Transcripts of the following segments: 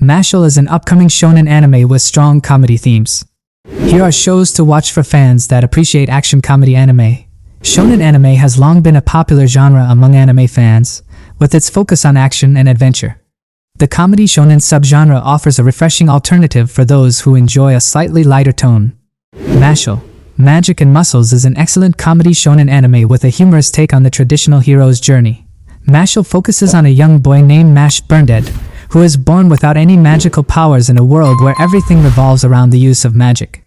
Mashle is an upcoming shonen anime with strong comedy themes. Here are shows to watch for fans that appreciate action comedy anime. Shonen anime has long been a popular genre among anime fans, with its focus on action and adventure. The comedy shonen subgenre offers a refreshing alternative for those who enjoy a slightly lighter tone. Mashle, Magic and Muscles is an excellent comedy shonen anime with a humorous take on the traditional hero's journey. Mashle focuses on a young boy named Mash Burndead, who is born without any magical powers in a world where everything revolves around the use of magic.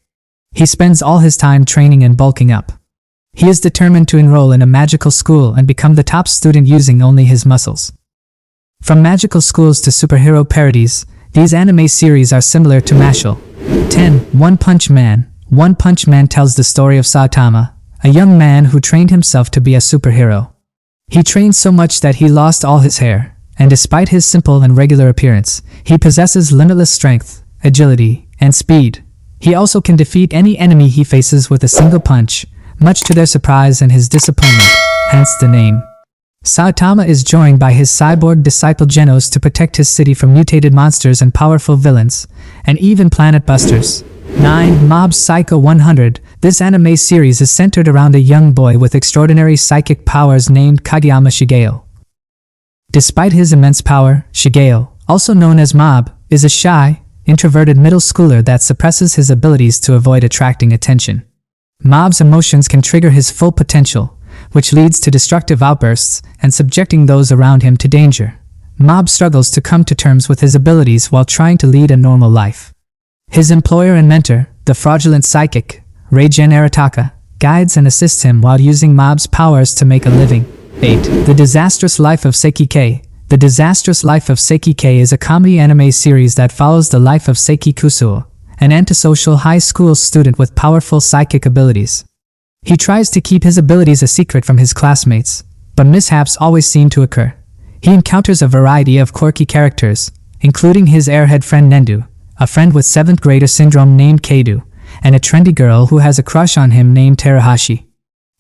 He spends all his time training and bulking up. He is determined to enroll in a magical school and become the top student using only his muscles. From magical schools to superhero parodies, these anime series are similar to Mashle. 10. One Punch Man. One Punch Man tells the story of Saitama, a young man who trained himself to be a superhero. He trained so much that he lost all his hair, and despite his simple and regular appearance, he possesses limitless strength, agility, and speed. He also can defeat any enemy he faces with a single punch, much to their surprise and his disappointment, hence the name. Saitama is joined by his cyborg disciple Genos to protect his city from mutated monsters and powerful villains, and even planet busters. 9. Mob Psycho 100. This anime series is centered around a young boy with extraordinary psychic powers named Kageyama Shigeo. Despite his immense power, Shigeo, also known as Mob, is a shy, introverted middle schooler that suppresses his abilities to avoid attracting attention. Mob's emotions can trigger his full potential, which leads to destructive outbursts and subjecting those around him to danger. Mob struggles to come to terms with his abilities while trying to lead a normal life. His employer and mentor, the fraudulent psychic, Reijin Arataka, guides and assists him while using Mob's powers to make a living. 8. The Disastrous Life of Sekike. The Disastrous Life of Sekike is a comedy anime series that follows the life of Seiki Kusuo, an antisocial high school student with powerful psychic abilities. He tries to keep his abilities a secret from his classmates, but mishaps always seem to occur. He encounters a variety of quirky characters, including his airhead friend Nendu, a friend with 7th grader syndrome named Keidu, and a trendy girl who has a crush on him named Terahashi.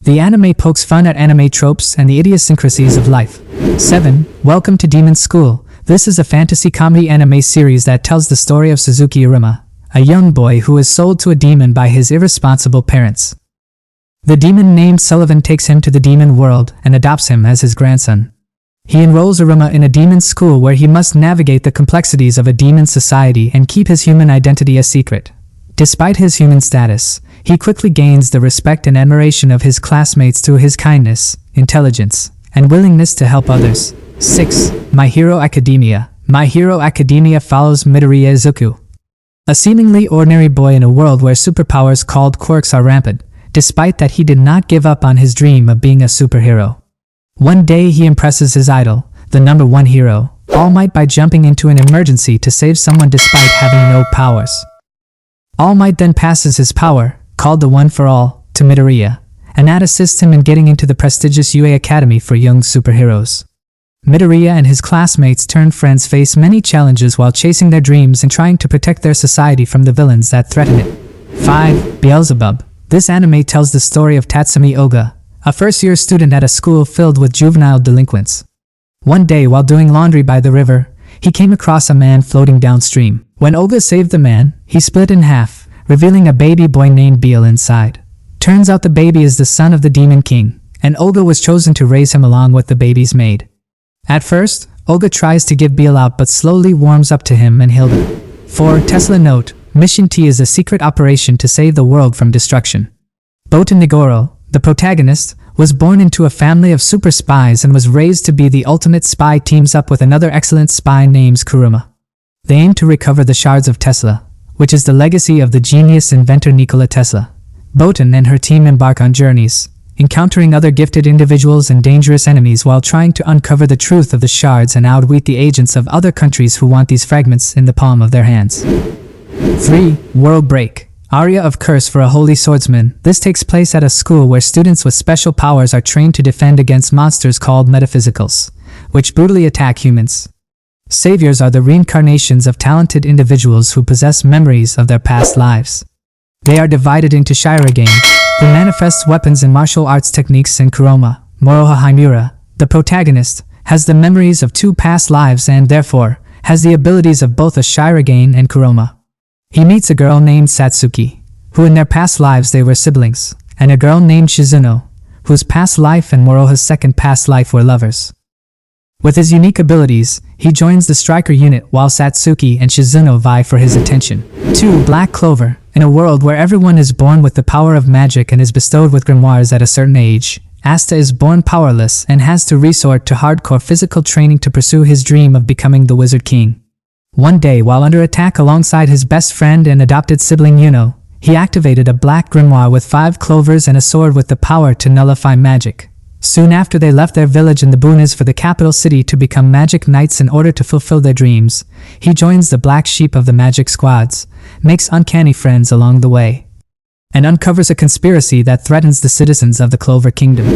The anime pokes fun at anime tropes and the idiosyncrasies of life. 7. Welcome to Demon School. This is a fantasy comedy anime series that tells the story of Suzuki Iruma, a young boy who is sold to a demon by his irresponsible parents. The demon named Sullivan takes him to the demon world and adopts him as his grandson. He enrolls Iruma in a demon school where he must navigate the complexities of a demon society and keep his human identity a secret. Despite his human status, he quickly gains the respect and admiration of his classmates through his kindness, intelligence, and willingness to help others. 6. My Hero Academia. My Hero Academia follows Midoriya Izuku, a seemingly ordinary boy in a world where superpowers called quirks are rampant, despite that he did not give up on his dream of being a superhero. One day he impresses his idol, the #1 hero, All Might, by jumping into an emergency to save someone despite having no powers. All Might then passes his power, called the One for All, to Midoriya, and that assists him in getting into the prestigious UA Academy for young superheroes. Midoriya and his classmates turned friends face many challenges while chasing their dreams and trying to protect their society from the villains that threaten it. 5. Beelzebub. This anime tells the story of Tatsumi Oga, a first-year student at a school filled with juvenile delinquents. One day while doing laundry by the river, he came across a man floating downstream. When Oga saved the man, he split in half, revealing a baby boy named Beel inside. Turns out the baby is the son of the Demon King, and Oga was chosen to raise him along with the baby's maid. At first, Oga tries to give Beel out but slowly warms up to him and heals him. 4. Tesla Note. Mission T is a secret operation to save the world from destruction. Botan Nigoro, the protagonist, was born into a family of super spies and was raised to be the ultimate spy. Teams up with another excellent spy named Kuruma. They aim to recover the shards of Tesla, which is the legacy of the genius inventor Nikola Tesla. Botan and her team embark on journeys, encountering other gifted individuals and dangerous enemies while trying to uncover the truth of the shards and outwit the agents of other countries who want these fragments in the palm of their hands. 3. World Break. Aria of Curse for a Holy Swordsman. This takes place at a school where students with special powers are trained to defend against monsters called metaphysicals, which brutally attack humans. Saviors are the reincarnations of talented individuals who possess memories of their past lives. They are divided into Shirogane, who manifests weapons and martial arts techniques, and Kuroma, Moroha Himura, the protagonist, has the memories of 2 past lives and, therefore, has the abilities of both a Shirogane and Kuroma. He meets a girl named Satsuki, who in their past lives they were siblings, and a girl named Shizuno, whose past life and Moroha's second past life were lovers. With his unique abilities, he joins the Striker unit while Satsuki and Shizuno vie for his attention. 2. Black Clover. In a world where everyone is born with the power of magic and is bestowed with grimoires at a certain age, Asta is born powerless and has to resort to hardcore physical training to pursue his dream of becoming the Wizard King. One day, while under attack alongside his best friend and adopted sibling Yuno, he activated a black grimoire with 5 clovers and a sword with the power to nullify magic. Soon after they left their village in the boonies for the capital city to become magic knights in order to fulfill their dreams, he joins the black sheep of the magic squads, makes uncanny friends along the way, and uncovers a conspiracy that threatens the citizens of the Clover Kingdom.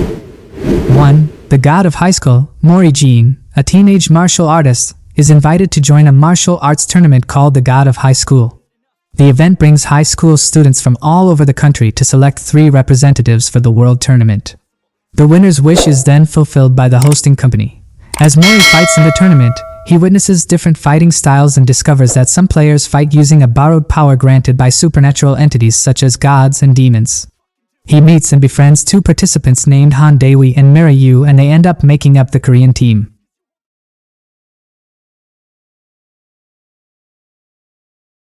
1. The god of high school, Mori-jin, a teenage martial artist, is invited to join a martial arts tournament called the God of High School. The event brings high school students from all over the country to select 3 representatives for the world tournament. The winner's wish is then fulfilled by the hosting company. As Mori fights in the tournament, he witnesses different fighting styles and discovers that some players fight using a borrowed power granted by supernatural entities such as gods and demons. He meets and befriends 2 participants named Han Daewoo and Mirayu, and they end up making up the Korean team.